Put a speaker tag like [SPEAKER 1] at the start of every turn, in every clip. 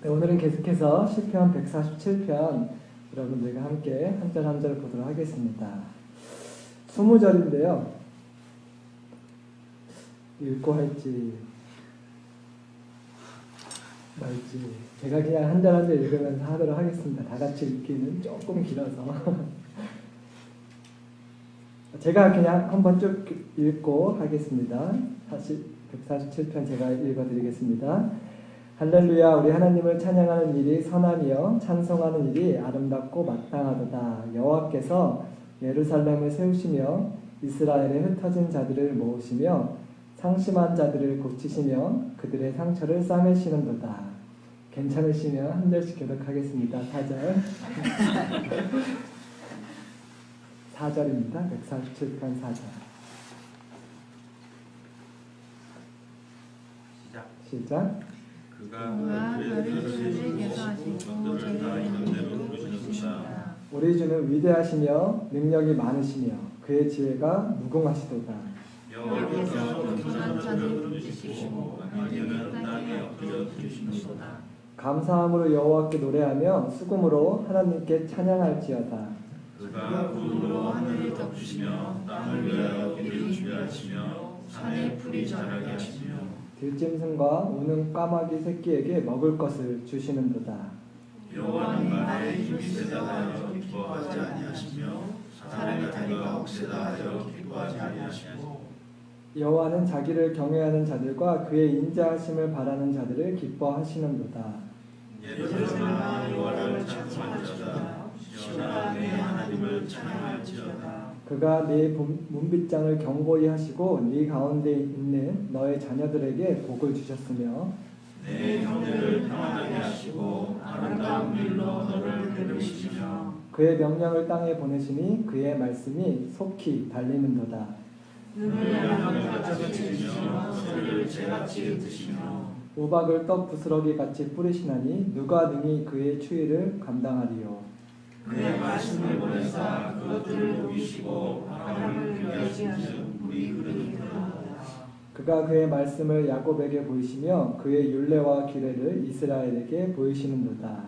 [SPEAKER 1] 네, 오늘은 계속해서 시편 147편 여러분들과 함께 한 절 한 절 보도록 하겠습니다. 20절인데요. 읽고 할지 말지 제가 그냥 한 절 한 절 읽으면서 하도록 하겠습니다. 다 같이 읽기는 조금 길어서 제가 그냥 한번 쭉 읽고 하겠습니다. 147편 제가 읽어드리겠습니다. 할렐루야. 우리 하나님을 찬양하는 일이 선하며 찬송하는 일이 아름답고 마땅하도다. 여호와께서 예루살렘을 세우시며 이스라엘에 흩어진 자들을 모으시며 상심한 자들을 고치시며 그들의 상처를 싸매시는도다. 괜찮으시면 한 절씩 교독하겠습니다. 4절 4절입니다. 147편 4절 시작.
[SPEAKER 2] 그가 별을 계산하시고 저희를 다 있는 대로 부르시는도다.
[SPEAKER 1] 우리 주는 위대하시며 능력이 많으시며 그의 지혜가 무궁하시도다.
[SPEAKER 2] 여호와께서 교만한 자를 부르시고 악인은 땅에 엎드려 부르시는도다.
[SPEAKER 1] 감사함으로 여호와께 노래하며 수금으로 하나님께 찬양할지어다.
[SPEAKER 2] 그가 구름으로 하늘을 덮으시며 땅을 위하여 비를 준비하시며 산에 풀이 자라게 하시며
[SPEAKER 1] 들짐승과 우는 까마귀 새끼에게 먹을 것을 주시는도다.
[SPEAKER 2] 여호와는 나의 힘이 세다 하여 기뻐하지 아니하시며 사람의 다리가 억세다 하여 기뻐하지 아니하시고
[SPEAKER 1] 여호와는 자기를 경외하는 자들과 그의 인자하심을 바라는 자들을 기뻐하시는도다.
[SPEAKER 2] 예루살렘아 여호와를 찬송할지어다. 시온아 내 하나님을 찬양할지어다.
[SPEAKER 1] 그가 네 문빗장을 견고히 하시고 네 가운데 있는 너의 자녀들에게 복을 주셨으며
[SPEAKER 2] 내 형제를 평안하게 하시고 아름다운 일로 너를 베푸시며
[SPEAKER 1] 그의 명령을 땅에 보내시니 그의 말씀이 속히 달리는도다.
[SPEAKER 2] 눈을 양같이 치시며 소리를 재같이 드시며
[SPEAKER 1] 우박을 떡 부스러기 같이 뿌리시나니 누가 능히 그의 추위를 감당하리요.
[SPEAKER 2] 그의 말씀을 보내사 그것들을 녹이시고 바람을 피게 하신즉 물이 흐르는도다.
[SPEAKER 1] 그가 그의 말씀을 야곱에게 보이시며 그의 율례와 규례를 이스라엘에게 보이시는도다.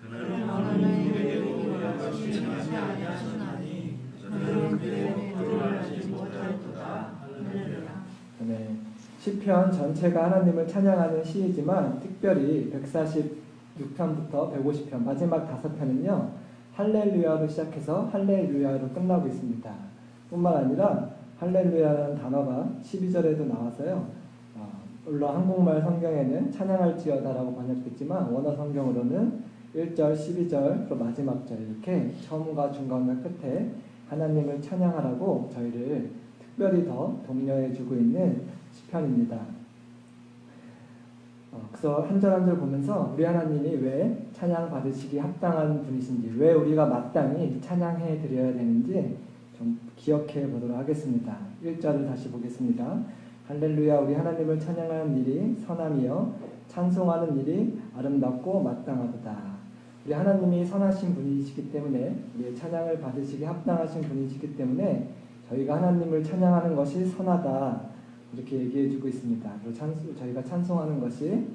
[SPEAKER 2] 그는 하나님에게도 약속이 지나지 아니하시나니 그들은 그의 법도를 알지 못하였도다. 할렐루야.
[SPEAKER 1] 네, 시편 전체가 하나님을 찬양하는 시이지만 특별히 146편부터 150편 마지막 5편은요 할렐루야로 시작해서 할렐루야로 끝나고 있습니다. 뿐만 아니라 할렐루야라는 단어가 12절에도 나와서요. 물론 한국말 성경에는 찬양할지어다라고 번역됐지만 원어 성경으로는 1절, 12절, 또 마지막 절 이렇게 처음과 중간과 끝에 하나님을 찬양하라고 저희를 특별히 더 독려해주고 있는 시편입니다. 그래서 한 절 한 절 보면서 우리 하나님이 왜 찬양 받으시기 합당한 분이신지, 왜 우리가 마땅히 찬양해 드려야 되는지 좀 기억해 보도록 하겠습니다. 1절을 다시 보겠습니다. 할렐루야. 우리 하나님을 찬양하는 일이 선함이요 찬송하는 일이 아름답고 마땅하도다. 우리 하나님이 선하신 분이시기 때문에 우리의 찬양을 받으시기 합당하신 분이시기 때문에 저희가 하나님을 찬양하는 것이 선하다 이렇게 얘기해주고 있습니다. 그리고 저희가 찬송하는 것이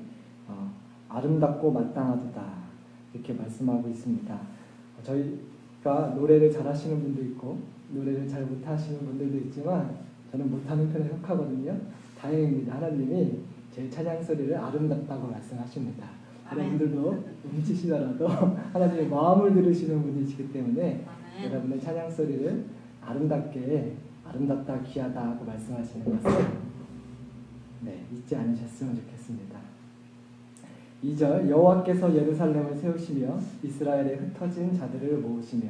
[SPEAKER 1] 아름답고 마땅하도다 이렇게 말씀하고 있습니다. 저희가 노래를 잘하시는 분도 있고 노래를 잘 못하시는 분들도 있지만 저는 못하는 편에 속하거든요. 다행입니다. 하나님이 제 찬양 소리를 아름답다고 말씀하십니다. 여러분들도 훔치시더라도 하나님의 마음을 들으시는 분이시기 때문에 여러분의 찬양 소리를 아름답다 귀하다 하고 말씀하시는 것을 잊지 않으셨으면 좋겠습니다. 2절 여호와께서 예루살렘을 세우시며 이스라엘에 흩어진 자들을 모으시며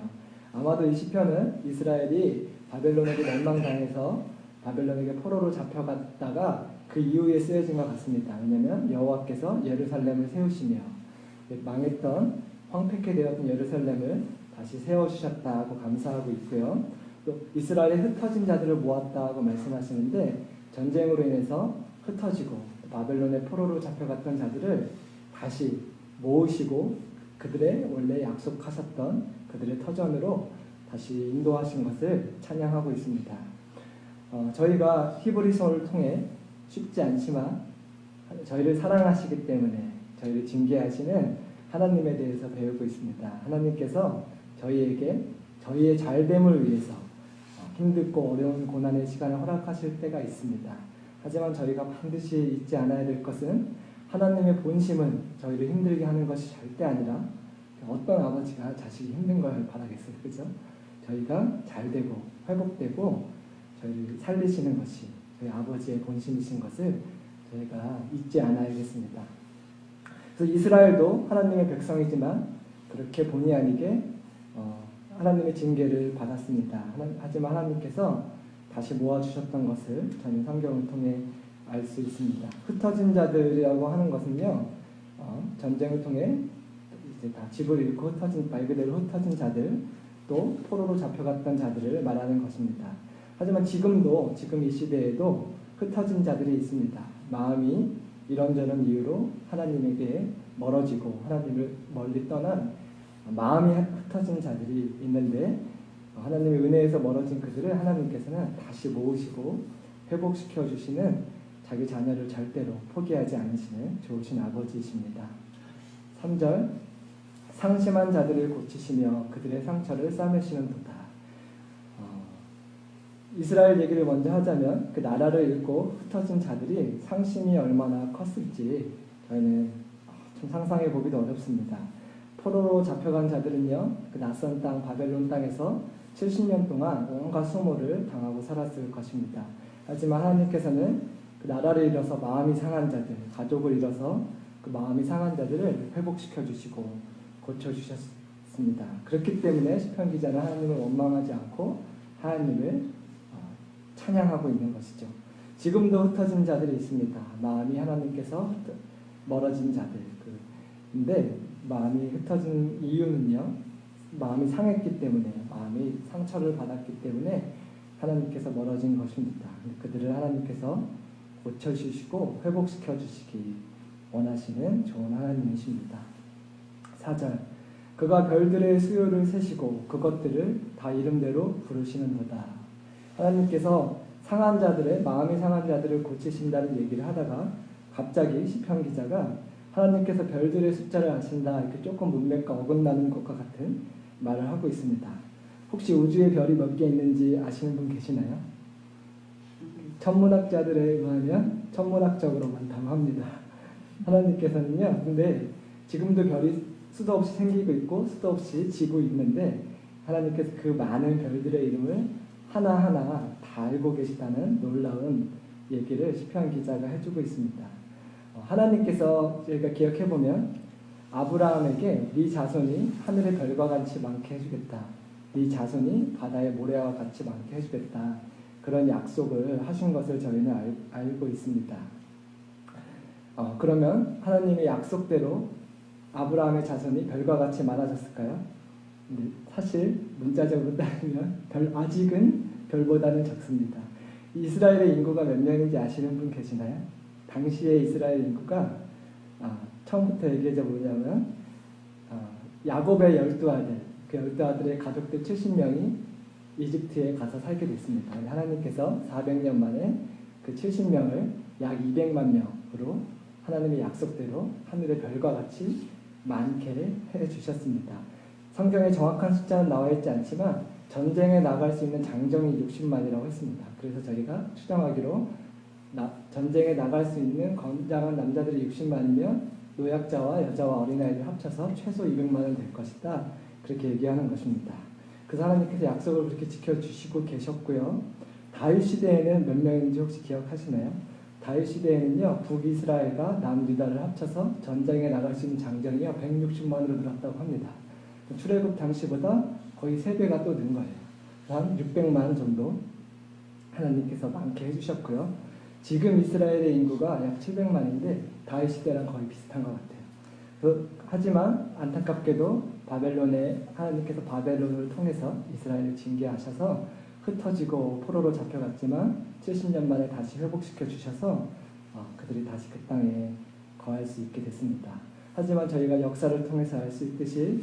[SPEAKER 1] 아마도 이 시편은 이스라엘이 바벨론에게 멸망당해서 바벨론에게 포로로 잡혀갔다가 그 이후에 쓰여진 것 같습니다. 왜냐하면 여호와께서 예루살렘을 세우시며 망했던 황폐케 되었던 예루살렘을 다시 세워주셨다고 감사하고 있고요. 또 이스라엘에 흩어진 자들을 모았다고 말씀하시는데 전쟁으로 인해서 흩어지고 바벨론의 포로로 잡혀갔던 자들을 다시 모으시고 그들의 원래 약속하셨던 그들의 터전으로 다시 인도하신 것을 찬양하고 있습니다. 저희가 히브리서를 통해 쉽지 않지만 저희를 사랑하시기 때문에 저희를 징계하시는 하나님에 대해서 배우고 있습니다. 하나님께서 저희에게 저희의 잘됨을 위해서 힘들고 어려운 고난의 시간을 허락하실 때가 있습니다. 하지만 저희가 반드시 잊지 않아야 될 것은 하나님의 본심은 저희를 힘들게 하는 것이 절대 아니라 어떤 아버지가 자식이 힘든 걸 바라겠어요. 그죠? 저희가 잘되고 회복되고 저희를 살리시는 것이 저희 아버지의 본심이신 것을 저희가 잊지 않아야겠습니다. 그래서 이스라엘도 하나님의 백성이지만 그렇게 본의 아니게 하나님의 징계를 받았습니다. 하지만 하나님께서 다시 모아주셨던 것을 저는 성경을 통해 알 수 있습니다. 흩어진 자들이라고 하는 것은요, 전쟁을 통해 이제 다 집을 잃고 흩어진, 말 그대로 흩어진 자들, 또 포로로 잡혀갔던 자들을 말하는 것입니다. 하지만 지금도, 지금 이 시대에도 흩어진 자들이 있습니다. 마음이 이런저런 이유로 하나님에게 멀어지고 하나님을 멀리 떠난 마음이 흩어진 자들이 있는데, 하나님의 은혜에서 멀어진 그들을 하나님께서는 다시 모으시고 회복시켜 주시는 자기 자녀를 절대로 포기하지 않으시는 좋으신 아버지이십니다. 3절, 상심한 자들을 고치시며 그들의 상처를 싸매시는도다. 이스라엘 얘기를 먼저 하자면 그 나라를 잃고 흩어진 자들이 상심이 얼마나 컸을지 저희는 좀 상상해 보기도 어렵습니다. 포로로 잡혀간 자들은요, 그 낯선 땅 바벨론 땅에서 70년 동안 온갖 수모를 당하고 살았을 것입니다. 하지만 하나님께서는 그 나라를 잃어서 마음이 상한 자들, 가족을 잃어서 그 마음이 상한 자들을 회복시켜 주시고 고쳐 주셨습니다. 그렇기 때문에 시편 기자는 하나님을 원망하지 않고 하나님을 찬양하고 있는 것이죠. 지금도 흩어진 자들이 있습니다. 마음이 하나님께서 멀어진 자들. 근데 마음이 흩어진 이유는요, 마음이 상했기 때문에, 마음이 상처를 받았기 때문에 하나님께서 멀어진 것입니다. 그들을 하나님께서 고쳐주시고 회복시켜 주시기 원하시는 좋은 하나님이십니다. 4절, 그가 별들의 수요를 세시고 그것들을 다 이름대로 부르시는도다. 하나님께서 상한 자들의, 마음이 상한 자들을 고치신다는 얘기를 하다가 갑자기 시편 기자가 하나님께서 별들의 숫자를 아신다, 이렇게 조금 문맥과 어긋나는 것과 같은 말을 하고 있습니다. 혹시 우주에 별이 몇 개 있는지 아시는 분 계시나요? 천문학자들에 의하면 천문학적으로 많다고 합니다. 하나님께서는요, 근데 지금도 별이 수도 없이 생기고 있고 수도 없이 지고 있는데 하나님께서 그 많은 별들의 이름을 하나하나 다 알고 계시다는 놀라운 얘기를 시편 기자가 해주고 있습니다. 하나님께서 저희가 기억해보면 아브라함에게 네 자손이 하늘의 별과 같이 많게 해주겠다, 네 자손이 바다의 모래와 같이 많게 해주겠다, 그런 약속을 하신 것을 저희는 알고 있습니다. 그러면 하나님의 약속대로 아브라함의 자손이 별과 같이 많아졌을까요? 사실 문자적으로 따지면 아직은 별보다는 적습니다. 이스라엘의 인구가 몇 명인지 아시는 분 계시나요? 당시의 이스라엘 인구가 처음부터 얘기해줘 보자면 야곱의 12아들, 그 12아들의 가족들 70명이 이집트에 가서 살게 됐습니다. 하나님께서 400년 만에 그 70명을 약 200만 명으로 하나님의 약속대로 하늘의 별과 같이 많게 해주셨습니다. 성경에 정확한 숫자는 나와 있지 않지만 전쟁에 나갈 수 있는 장정이 60만이라고 했습니다. 그래서 저희가 추정하기로 전쟁에 나갈 수 있는 건장한 남자들이 60만이면 노약자와 여자와 어린아이들 합쳐서 최소 200만은 될 것이다, 그렇게 얘기하는 것입니다. 그래서 하나님께서 약속을 그렇게 지켜주시고 계셨고요. 다윗 시대에는 몇 명인지 혹시 기억하시나요? 다윗 시대에는요, 북이스라엘과 남유다를 합쳐서 전쟁에 나갈 수 있는 장정이요 160만으로 늘었다고 합니다. 출애굽 당시보다 거의 3배가 또 는 거예요. 한 600만 정도 하나님께서 많게 해주셨고요. 지금 이스라엘의 인구가 약 700만인데 다윗 시대랑 거의 비슷한 것 같아요. 하지만 안타깝게도 하나님께서 바벨론을 통해서 이스라엘을 징계하셔서 흩어지고 포로로 잡혀갔지만 70년 만에 다시 회복시켜 주셔서 그들이 다시 그 땅에 거할 수 있게 됐습니다. 하지만 저희가 역사를 통해서 알 수 있듯이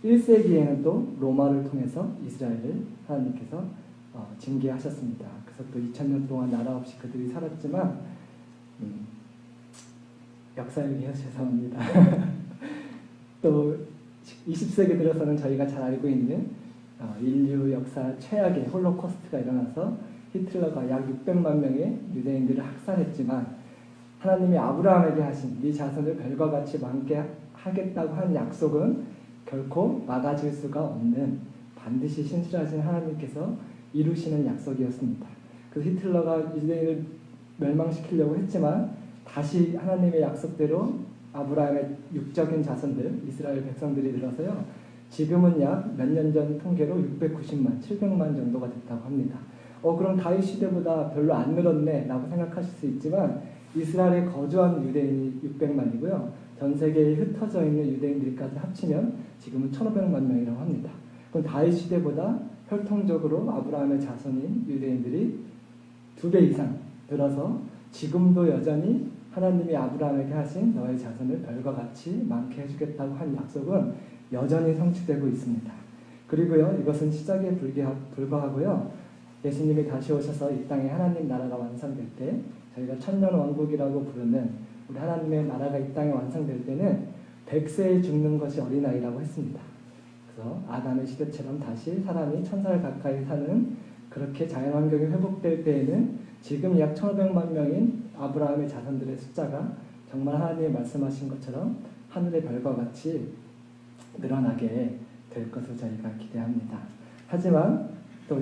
[SPEAKER 1] 1세기에는 또 로마를 통해서 이스라엘을 하나님께서 징계하셨습니다. 그래서 또 2000년 동안 나라 없이 그들이 살았지만 역사 얘기해서 죄송합니다. 또 20세기 들어서는 저희가 잘 알고 있는 인류 역사 최악의 홀로코스트가 일어나서 히틀러가 약 600만 명의 유대인들을 학살했지만 하나님이 아브라함에게 하신 네 자손을 별과 같이 많게 하겠다고 한 약속은 결코 막아질 수가 없는 반드시 신실하신 하나님께서 이루시는 약속이었습니다. 그래서 히틀러가 유대인을 멸망시키려고 했지만 다시 하나님의 약속대로 아브라함의 육적인 자손들 이스라엘 백성들이 들어서요. 지금은 약 몇 년 전 통계로 690만, 700만 정도가 됐다고 합니다. 그럼 다윗 시대보다 별로 안 늘었네 라고 생각하실 수 있지만 이스라엘에 거주한 유대인이 600만이고요. 전 세계에 흩어져 있는 유대인들까지 합치면 지금은 1500만 명이라고 합니다. 그럼 다윗 시대보다 혈통적으로 아브라함의 자손인 유대인들이 2배 이상 늘어서 지금도 여전히 하나님이 아브라함에게 하신 너의 자손을 별과 같이 많게 해주겠다고 한 약속은 여전히 성취되고 있습니다. 그리고요, 이것은 시작에 불과하고요. 예수님이 다시 오셔서 이 땅에 하나님 나라가 완성될 때 저희가 천년왕국이라고 부르는 우리 하나님의 나라가 이 땅에 완성될 때는 100세에 죽는 것이 어린아이라고 했습니다. 그래서 아담의 시대처럼 다시 사람이 1000살 가까이 사는 그렇게 자연환경이 회복될 때에는 지금 약 1500만 명인 아브라함의 자손들의 숫자가 정말 하나님이 말씀하신 것처럼 하늘의 별과 같이 늘어나게 될 것을 저희가 기대합니다. 하지만 또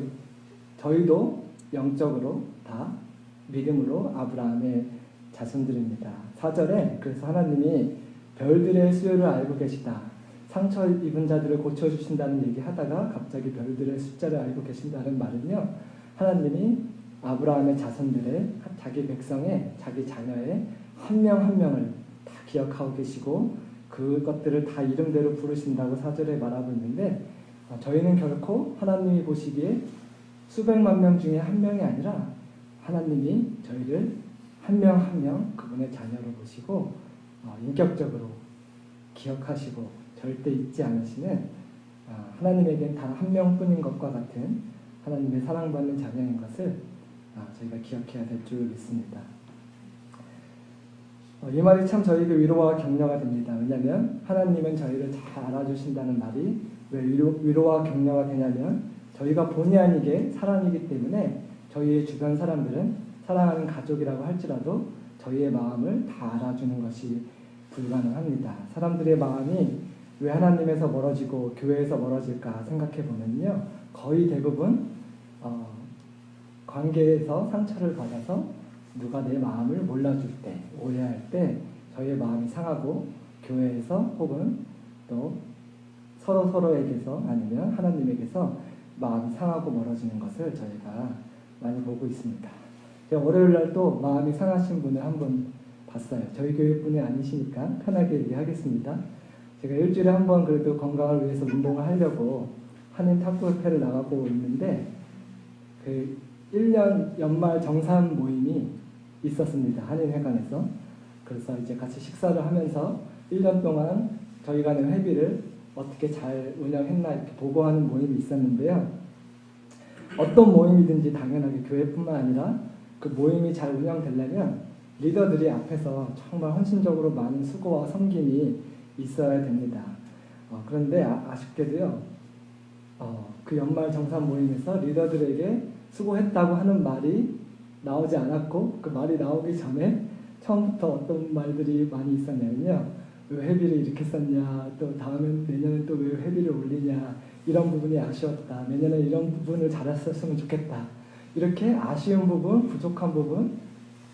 [SPEAKER 1] 저희도 영적으로 다 믿음으로 아브라함의 자손들입니다. 4절에 그래서 하나님이 별들의 수요를 알고 계시다. 상처 입은 자들을 고쳐주신다는 얘기하다가 갑자기 별들의 숫자를 알고 계신다는 말은요. 하나님이 아브라함의 자손들의 자기 백성의 자기 자녀의 한 명 한 명을 다 기억하고 계시고 그것들을 다 이름대로 부르신다고 4절에 말하고 있는데 저희는 결코 하나님이 보시기에 수백만 명 중에 한 명이 아니라 하나님이 저희를 한 명 한 명 그분의 자녀로 보시고 인격적으로 기억하시고 절대 잊지 않으시는 하나님에겐 단 한 명뿐인 것과 같은 하나님의 사랑받는 자녀인 것을 저희가 기억해야 될 줄 믿습니다. 이 말이 참 저희에게 위로와 격려가 됩니다. 왜냐하면 하나님은 저희를 잘 알아주신다는 말이 왜 위로와 격려가 되냐면 저희가 본의 아니게 사람이기 때문에 저희의 주변 사람들은 사랑하는 가족이라고 할지라도 저희의 마음을 다 알아주는 것이 불가능합니다. 사람들의 마음이 왜 하나님에서 멀어지고 교회에서 멀어질까 생각해 보면요. 거의 대부분 관계에서 상처를 받아서 누가 내 마음을 몰라줄 때, 오해할 때 저희의 마음이 상하고 교회에서 혹은 또 서로에게서 아니면 하나님에게서 마음이 상하고 멀어지는 것을 저희가 많이 보고 있습니다. 제가 월요일날 또 마음이 상하신 분을 한번 봤어요. 저희 교회분이 아니시니까 편하게 얘기하겠습니다. 제가 일주일에 한 번 그래도 건강을 위해서 운동을 하려고 한인 탁구협회를 나가고 있는데 그 1년 연말 정산 모임이 있었습니다. 한인회관에서. 그래서 이제 같이 식사를 하면서 1년 동안 저희 간의 회비를 어떻게 잘 운영했나 이렇게 보고하는 모임이 있었는데요. 어떤 모임이든지 당연하게 교회뿐만 아니라 그 모임이 잘 운영되려면 리더들이 앞에서 정말 헌신적으로 많은 수고와 섬김이 있어야 됩니다. 그런데 아쉽게도요. 그 연말 정산 모임에서 리더들에게 수고했다고 하는 말이 나오지 않았고 그 말이 나오기 전에 처음부터 어떤 말들이 많이 있었냐면요. 왜 회비를 이렇게 썼냐, 또 다음엔 내년에 또 왜 회비를 올리냐, 이런 부분이 아쉬웠다, 내년에 이런 부분을 잘했었으면 좋겠다, 이렇게 아쉬운 부분, 부족한 부분,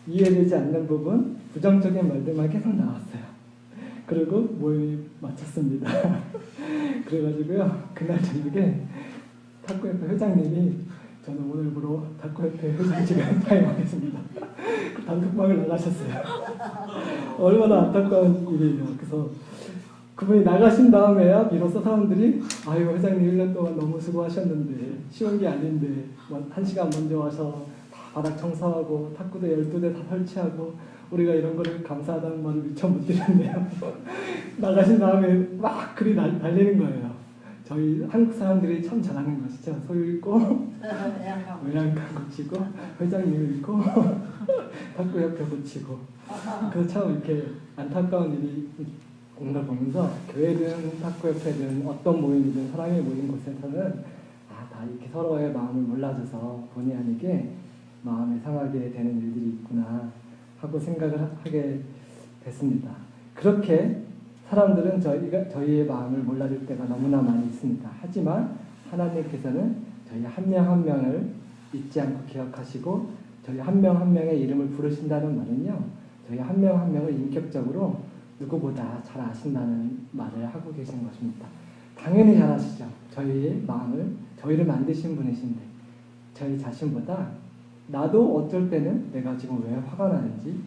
[SPEAKER 1] 이해되지 않는 부분, 부정적인 말들만 계속 나왔어요. 그리고 모임이 마쳤습니다. 그래가지고요, 그날 저녁에 탁구협회 회장님이 저는 오늘부로 탁구협회 회장직을退임하겠습니다. 그 단톡방을 나가셨어요. 얼마나 안타까운 일이에요. 그래서 그분이 나가신 다음에야 비로소 사람들이 아유 회장님 1년 동안 너무 수고하셨는데 쉬운 게 아닌데 1시간 먼저 와서 다 바닥 청소하고 탁구대 12대 다 설치하고 우리가 이런 거를 감사하다는 말을 미처 못 드렸네요. 나가신 다음에 막 글이 달리는 거예요. 저희 한국 사람들이 참 잘하는 것이죠. 소 읽고 외양간 고치고 회장님 읽고 탁구 옆에 고치고 그 참 이렇게 안타까운 일이 있는 걸 보면서 교회든 탁구 옆에든 어떤 모임이든 사람이 모인 곳에서는 다 이렇게 서로의 마음을 몰라줘서 본의 아니게 마음이 상하게 되는 일들이 있구나 하고 생각을 하게 됐습니다. 그렇게 사람들은 저희의 마음을 몰라줄 때가 너무나 많이 있습니다. 하지만 하나님께서는 저희 한 명 한 명을 잊지 않고 기억하시고 저희 한 명 한 명의 이름을 부르신다는 말은요. 저희 한 명 한 명을 인격적으로 누구보다 잘 아신다는 말을 하고 계신 것입니다. 당연히 잘 아시죠. 저희의 마음을 저희를 만드신 분이신데 저희 자신보다 나도 어쩔 때는 내가 지금 왜 화가 나는지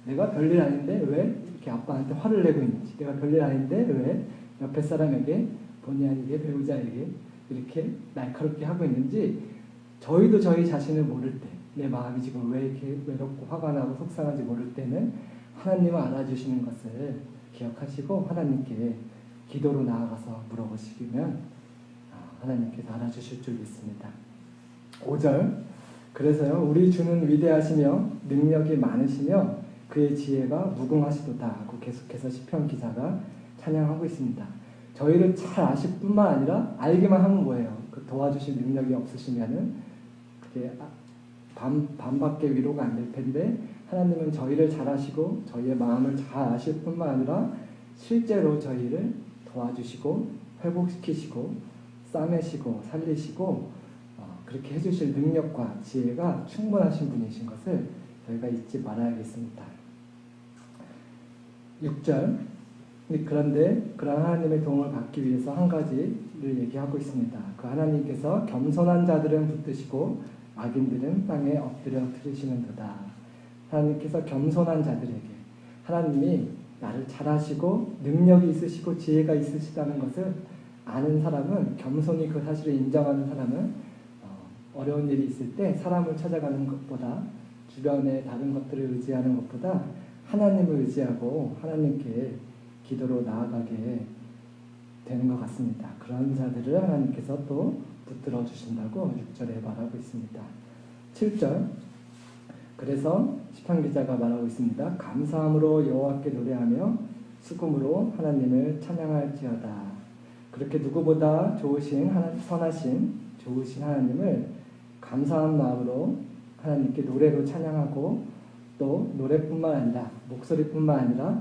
[SPEAKER 1] 내가 별일 아닌데 왜 이렇게 아빠한테 화를 내고 있는지 내가 별일 아닌데 왜 옆에 사람에게 본의 아니게 배우자에게 이렇게 날카롭게 하고 있는지 저희도 저희 자신을 모를 때 내 마음이 지금 왜 이렇게 외롭고 화가 나고 속상한지 모를 때는 하나님을 알아주시는 것을 기억하시고 하나님께 기도로 나아가서 물어보시면 하나님께서 알아주실 줄 믿습니다. 5절 그래서요 우리 주는 위대하시며 능력이 많으시며 그의 지혜가 무궁하시도다 하고 계속해서 시편 기자가 찬양하고 있습니다. 저희를 잘 아실 뿐만 아니라 알기만 하면 뭐예요? 그 도와주실 능력이 없으시면은 그게 반밖에 위로가 안 될 텐데 하나님은 저희를 잘 아시고 저희의 마음을 잘 아실 뿐만 아니라 실제로 저희를 도와주시고 회복시키시고 싸매시고 살리시고 그렇게 해주실 능력과 지혜가 충분하신 분이신 것을 저희가 잊지 말아야겠습니다. 6절 그런데 그런 하나님의 도움을 받기 위해서 한 가지를 얘기하고 있습니다. 그 하나님께서 겸손한 자들은 붙드시고 악인들은 땅에 엎드려 들으시는도다. 하나님께서 겸손한 자들에게 하나님이 나를 잘 아시고 능력이 있으시고 지혜가 있으시다는 것을 아는 사람은 겸손히 그 사실을 인정하는 사람은 어려운 일이 있을 때 사람을 찾아가는 것보다 주변의 다른 것들을 의지하는 것보다 하나님을 의지하고 하나님께 기도로 나아가게 되는 것 같습니다. 그런 자들을 하나님께서 또 붙들어 주신다고 6절에 말하고 있습니다. 7절 그래서 시편 기자가 말하고 있습니다. 감사함으로 여호와께 노래하며 수금으로 하나님을 찬양할지어다. 그렇게 누구보다 선하신 좋으신 하나님을 감사한 마음으로 하나님께 노래로 찬양하고 또 노래뿐만 아니라 목소리뿐만 아니라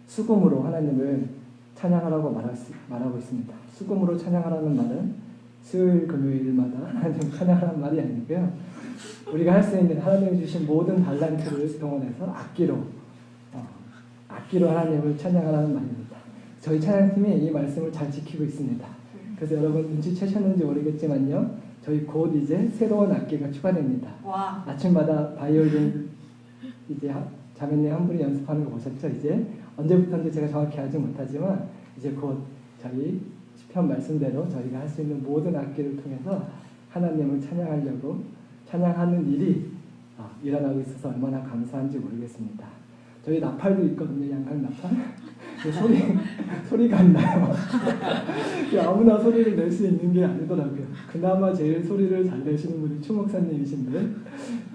[SPEAKER 1] 수금으로 하나님을 찬양하라고 말하고 있습니다. 수금으로 찬양하라는 말은 수요일 금요일마다 하나님 찬양하라는 말이 아니고요. 우리가 할 수 있는 하나님이 주신 모든 달란트를 동원해서 악기로 하나님을 찬양하라는 말입니다. 저희 찬양팀이 이 말씀을 잘 지키고 있습니다. 그래서 여러분 눈치채셨는지 모르겠지만요. 저희 곧 이제 새로운 악기가 추가됩니다.
[SPEAKER 3] 와.
[SPEAKER 1] 아침마다 바이올린 이제 자매님 한 분이 연습하는 거 보셨죠? 이제 언제부터인지 제가 정확히 알지 못하지만 이제 곧 저희 시편 말씀대로 저희가 할 수 있는 모든 악기를 통해서 하나님을 찬양하는 일이 일어나고 있어서 얼마나 감사한지 모르겠습니다. 저희 나팔도 있거든요. 양각 나팔. 소리가 안 나요. 아무나 소리를 낼 수 있는 게 아니더라고요. 그나마 제일 소리를 잘 내시는 분이 추 목사님이신데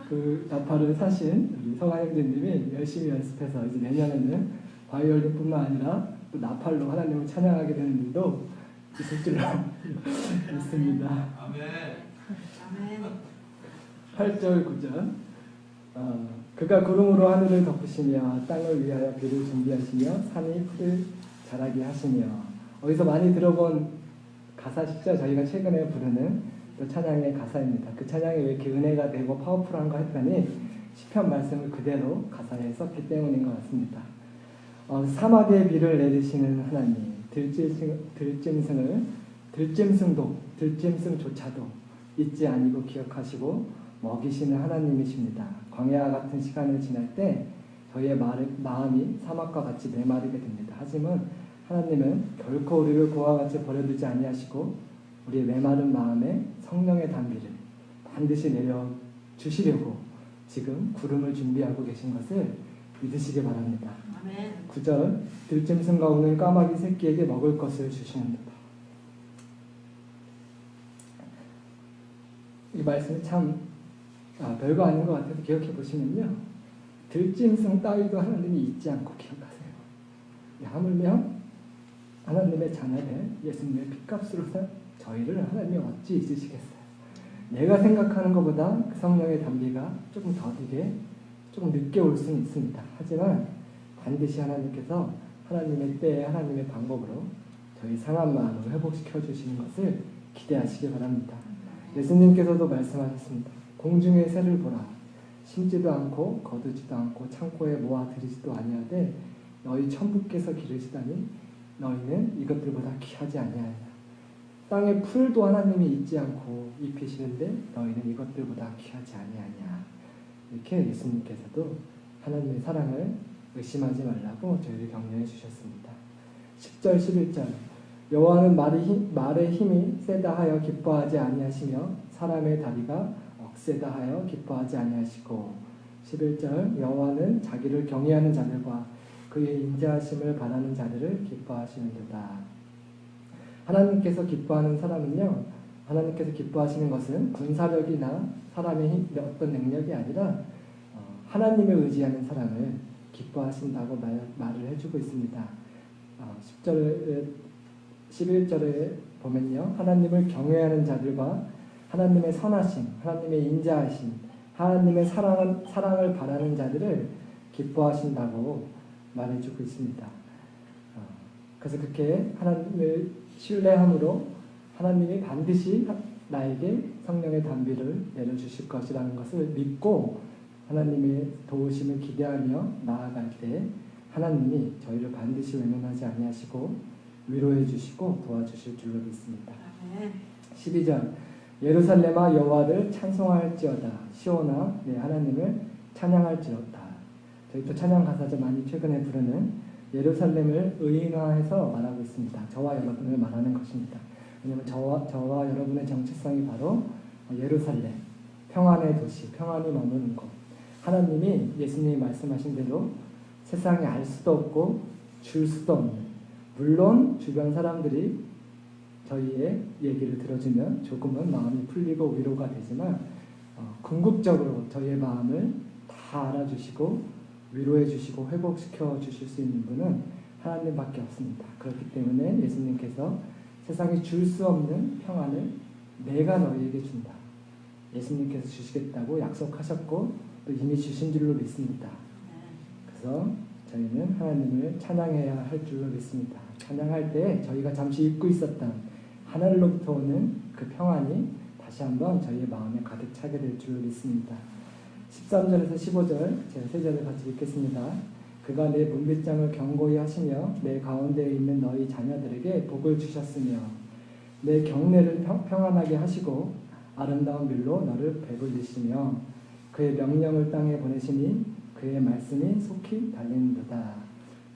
[SPEAKER 1] 그 나팔을 사신 우리 성한 형제님이 열심히 연습해서 이제 내년에는 바이올린뿐만 아니라 또 나팔로 하나님을 찬양하게 되는 일도 있을 줄로 믿습니다.
[SPEAKER 2] 아멘.
[SPEAKER 1] 8절 9절 그가 구름으로 하늘을 덮으시며 땅을 위하여 비를 준비하시며 산이 풀을 자라게 하시며 어디서 많이 들어본 가사시죠? 저희가 최근에 부르는 또 찬양의 가사입니다. 그 찬양이 왜 이렇게 은혜가 되고 파워풀한가 했더니 시편 말씀을 그대로 가사에 썼기 때문인 것 같습니다. 사막에 비를 내리시는 하나님 들짐승조차도 잊지 아니고 기억하시고 먹이시는 하나님이십니다. 광야 같은 시간을 지날 때 저희의 마음이 사막과 같이 메마르게 됩니다. 하지만 하나님은 결코 우리를 그와 같이 버려두지 아니하시고 우리의 메마른 마음에 성령의 단비를 반드시 내려주시려고 지금 구름을 준비하고 계신 것을 믿으시기 바랍니다.
[SPEAKER 3] 아멘.
[SPEAKER 1] 9절 들짐승과 우는 까마귀 새끼에게 먹을 것을 주시는도다. 이 말씀이 참 별거 아닌 것 같아서 기억해 보시면요. 들짐승 따위도 하나님이 잊지 않고 기억하세요. 하물며 하나님의 자녀들 예수님의 핏값으로 저희를 하나님이 어찌 잊으시겠어요. 내가 생각하는 것보다 그 성령의 담비가 조금 더디게 조금 늦게 올 수는 있습니다. 하지만 반드시 하나님께서 하나님의 때에 하나님의 방법으로 저희 상한 마음을 회복시켜 주시는 것을 기대하시기 바랍니다. 예수님께서도 말씀하셨습니다. 공중의 새를 보라. 심지도 않고 거두지도 않고 창고에 모아 들이지도 아니하되 너희 천부께서 기르시다니 너희는 이것들보다 귀하지 아니하냐. 땅의 풀도 하나님이 잊지 않고 입히시는데 너희는 이것들보다 귀하지 아니하냐. 이렇게 예수님께서도 하나님의 사랑을 의심하지 말라고 저희를 격려해 주셨습니다. 10절 11절 여호와는 말의 힘이 세다 하여 기뻐하지 아니하시며 사람의 다리가 억세다 하여 기뻐하지 아니하시고 11절 여호와는 자기를 경외하는 자들과 그의 인자하심을 바라는 자들을 기뻐하시는도다. 하나님께서 기뻐하는 사람은요, 하나님께서 기뻐하시는 것은 군사력이나 사람의 힘, 어떤 능력이 아니라 하나님을 의지하는 사람을 기뻐하신다고 말을 해주고 있습니다. 10절, 11절에 보면요, 하나님을 경외하는 자들과 하나님의 선하심, 하나님의 인자하심, 하나님의 사랑을 바라는 자들을 기뻐하신다고 말해주고 있습니다. 그래서 그렇게 하나님을 신뢰함으로 하나님이 반드시 나에게 성령의 담비를 내려주실 것이라는 것을 믿고 하나님의 도우심을 기대하며 나아갈 때 하나님이 저희를 반드시 외면하지 아니하시고 위로해 주시고 도와주실 줄로 믿습니다. 12절 예루살렘아 여호와를 찬송할지어다 시온아 내 하나님을 찬양할지어다. 저희 또 찬양 가사죠. 많이 최근에 부르는 예루살렘을 의인화해서 말하고 있습니다. 저와 여러분을 말하는 것입니다. 왜냐하면 저와 여러분의 정체성이 바로 예루살렘, 평안의 도시, 평안이 머무는 곳. 하나님이 예수님이 말씀하신 대로 세상에 알 수도 없고 줄 수도 없는, 물론 주변 사람들이 저희의 얘기를 들어주면 조금은 마음이 풀리고 위로가 되지만 궁극적으로 저희의 마음을 다 알아주시고 위로해 주시고 회복시켜 주실 수 있는 분은 하나님밖에 없습니다. 그렇기 때문에 예수님께서 세상이 줄 수 없는 평안을 내가 너희에게 준다. 예수님께서 주시겠다고 약속하셨고 또 이미 주신 줄로 믿습니다. 그래서 저희는 하나님을 찬양해야 할 줄로 믿습니다. 찬양할 때 저희가 잠시 잊고 있었던 하늘로부터 오는 그 평안이 다시 한번 저희의 마음에 가득 차게 될 줄로 믿습니다. 13절에서 15절 제가 세 절을 같이 읽겠습니다. 그가 내 문빗장을 견고히 하시며 내 가운데에 있는 너희 자녀들에게 복을 주셨으며 내 경내를 평안하게 하시고 아름다운 밀로 너를 배불리시며 그의 명령을 땅에 보내시니 그의 말씀이 속히 달리는도다.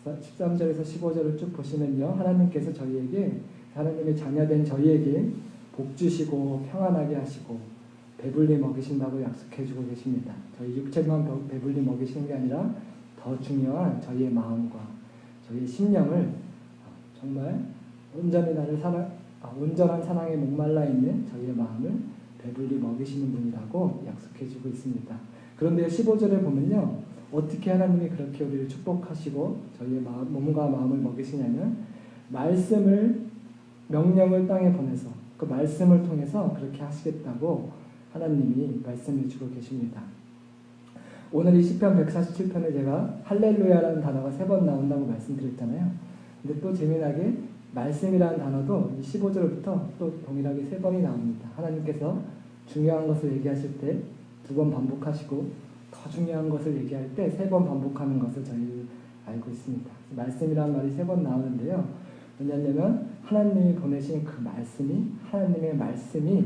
[SPEAKER 1] 13절에서 15절을 쭉 보시면요, 하나님께서 저희에게 하나님의 자녀된 저희에게 복 주시고 평안하게 하시고 배불리 먹이신다고 약속해주고 계십니다. 저희 육체만 배불리 먹이시는 게 아니라 더 중요한 저희의 마음과 저희의 심령을 정말 온전한 사랑에 목말라 있는 저희의 마음을 배불리 먹이시는 분이라고 약속해주고 있습니다. 그런데 15절에 보면요, 어떻게 하나님이 그렇게 우리를 축복하시고 저희의 몸과 마음을 먹이시냐면 명령을 땅에 보내서 그 말씀을 통해서 그렇게 하시겠다고 하나님이 말씀해 주고 계십니다. 오늘 이 시편 147편에 제가 할렐루야라는 단어가 3번 나온다고 말씀드렸잖아요. 근데 또 재미나게 말씀이라는 단어도 이 15절부터 또 동일하게 3번이 나옵니다. 하나님께서 중요한 것을 얘기하실 때 2번 반복하시고 더 중요한 것을 얘기할 때 3번 반복하는 것을 저희 알고 있습니다. 말씀이라는 말이 3번 나오는데요. 왜냐하면 하나님이 보내신 그 말씀이 하나님의 말씀이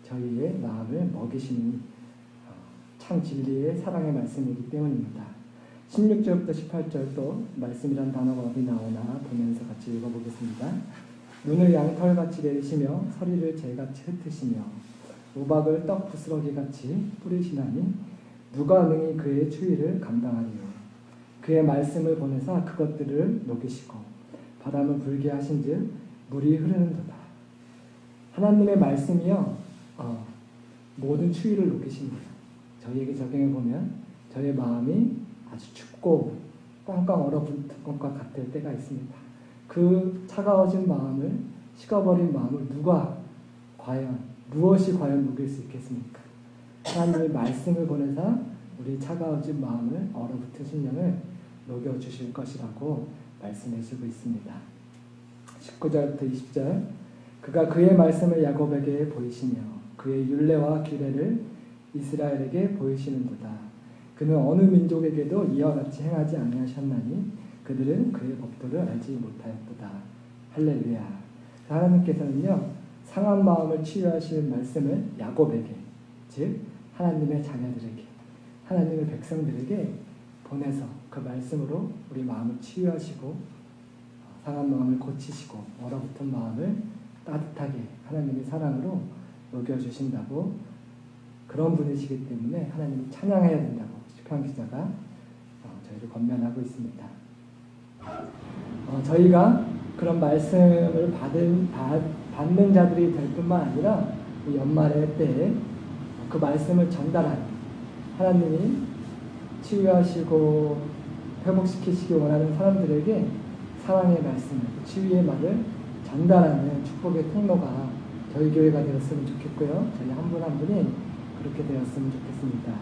[SPEAKER 1] 저희의 마음을 먹이시는 참 진리의 사랑의 말씀이기 때문입니다. 16절부터 18절 또 말씀이란 단어가 어디 나오나 보면서 같이 읽어보겠습니다. 눈을 양털같이 내리시며 서리를 재같이 흩으시며 우박을 떡 부스러기같이 뿌리시나니 누가 능히 그의 추위를 감당하리요. 그의 말씀을 보내사 그것들을 녹이시고 바람을 불게 하신즉 물이 흐르는도다. 하나님의 말씀이요, 모든 추위를 녹이십니다. 저희에게 적용해 보면 저의 마음이 아주 춥고 꽝꽝 얼어붙은 것과 같을 때가 있습니다. 그 차가워진 마음을, 식어버린 마음을 무엇이 과연 녹일 수 있겠습니까? 하나님의 말씀을 보내사 우리 차가워진 마음을, 얼어붙은 심령을 녹여주실 것이라고 말씀해주고 있습니다. 19절부터 20절, 그가 그의 말씀을 야곱에게 보이시며 그의 율례와 규례를 이스라엘에게 보이시는도다. 그는 어느 민족에게도 이와 같이 행하지 아니하셨나니 그들은 그의 법도를 알지 못하였도다. 할렐루야. 하나님께서는요, 상한 마음을 치유하시는 말씀을 야곱에게, 즉 하나님의 자녀들에게, 하나님의 백성들에게 보내서 그 말씀으로 우리 마음을 치유하시고 상한 마음을 고치시고 얼어붙은 마음을 따뜻하게 하나님의 사랑으로 녹여주신다고, 그런 분이시기 때문에 하나님을 찬양해야 된다고 시편 기자가 저희를 권면하고 있습니다. 저희가 그런 말씀을 받는 자들이 될 뿐만 아니라 이 연말의 때에 그 말씀을 전달하는, 하나님이 치유하시고 회복시키시기 원하는 사람들에게 사랑의 말씀을, 치유의 말을 전달하는 축복의 통로가 저희 교회가 되었으면 좋겠고요. 저희 한 분 한 분이 그렇게 되었으면 좋겠습니다.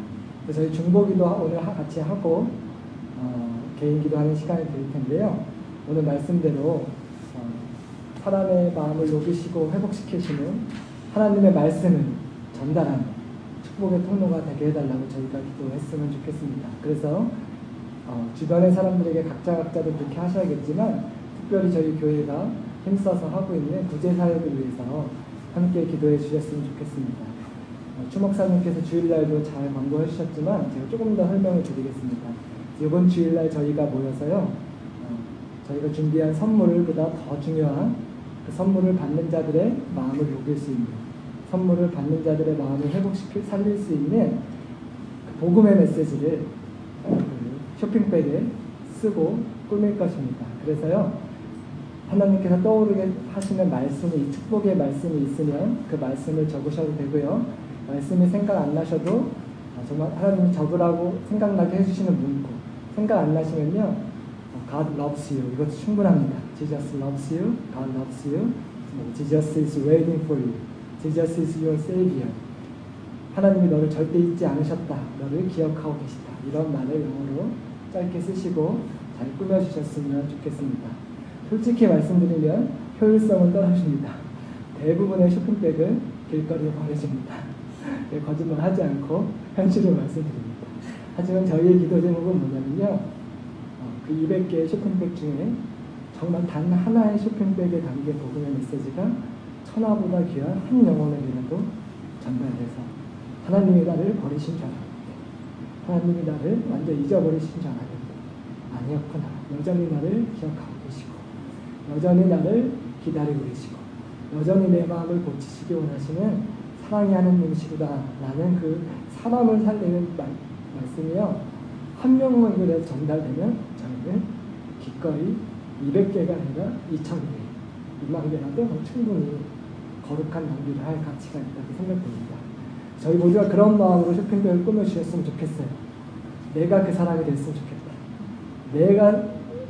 [SPEAKER 1] 그래서 저희 중보기도 오늘 같이 하고 개인 기도하는 시간이 될 텐데요. 오늘 말씀대로 사람의 마음을 녹이시고 회복시키시는 하나님의 말씀을 전달하는 축복의 통로가 되게 해달라고 저희가 기도했으면 좋겠습니다. 그래서 주변의 사람들에게 각자도 그렇게 하셔야겠지만 특별히 저희 교회가 힘써서 하고 있는 구제사역을 위해서 함께 기도해 주셨으면 좋겠습니다. 추 목사님께서 주일날도 잘 광고해 주셨지만 제가 조금 더 설명을 드리겠습니다. 이번 주일날 저희가 모여서요, 저희가 준비한 선물보다 더 중요한 그 선물을 받는 자들의 마음을 녹일 수 있는, 선물을 받는 자들의 마음을 회복시켜 살릴 수 있는 그 복음의 메시지를 쇼핑백에 쓰고 꾸밀 것입니다. 그래서요, 하나님께서 떠오르게 하시는 말씀이, 축복의 말씀이 있으면 그 말씀을 적으셔도 되고요. 말씀이 생각 안 나셔도 정말 하나님이 적으라고 생각나게 해주시는 문구, 생각 안 나시면요, God loves you, 이것도 충분합니다. Jesus loves you, God loves you, Jesus is waiting for you, Jesus is your savior. 하나님이 너를 절대 잊지 않으셨다, 너를 기억하고 계시다, 이런 말을 영어로 짧게 쓰시고 잘 꾸며주셨으면 좋겠습니다. 솔직히 말씀드리면 효율성은 떨어집니다. 대부분의 쇼핑백은 길거리에 버려집니다. 거짓말 하지 않고 현실을 말씀드립니다. 하지만 저희의 기도 제목은 뭐냐면요, 그 200개의 쇼핑백 중에 정말 단 하나의 쇼핑백에 담긴 복음의 메시지가 천하보다 귀한 한 영혼에게라도 전달해서 하나님이 나를 버리신 줄 알았는데, 하나님이 나를 완전 잊어버리신 줄 알았는데 아니었구나, 여전히 나를 기억하고 계시고 여전히 나를 기다리고 계시고 여전히 내 마음을 고치시기 원하시는 사랑이 하나님이시구나 라는 그 사람을 살리는 말씀이요, 한 명에게 전달되면 저희는 기꺼이 200개가 아니라 2,000개, 2만 개라도 충분히 거룩한 낭비를 할 가치가 있다고 생각됩니다. 저희 모두가 그런 마음으로 쇼핑백을 꾸며주셨으면 좋겠어요. 내가 그 사람이 됐으면 좋겠다. 내가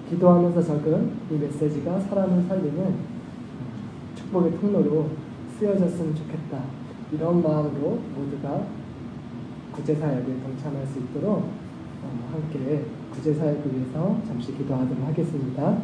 [SPEAKER 1] 기도하면서 적은 이 메시지가 사람을 살리는 축복의 통로로 쓰여졌으면 좋겠다. 이런 마음으로 모두가 구제사역에 동참할 수 있도록 함께 구제사역을 위해서 잠시 기도하도록 하겠습니다.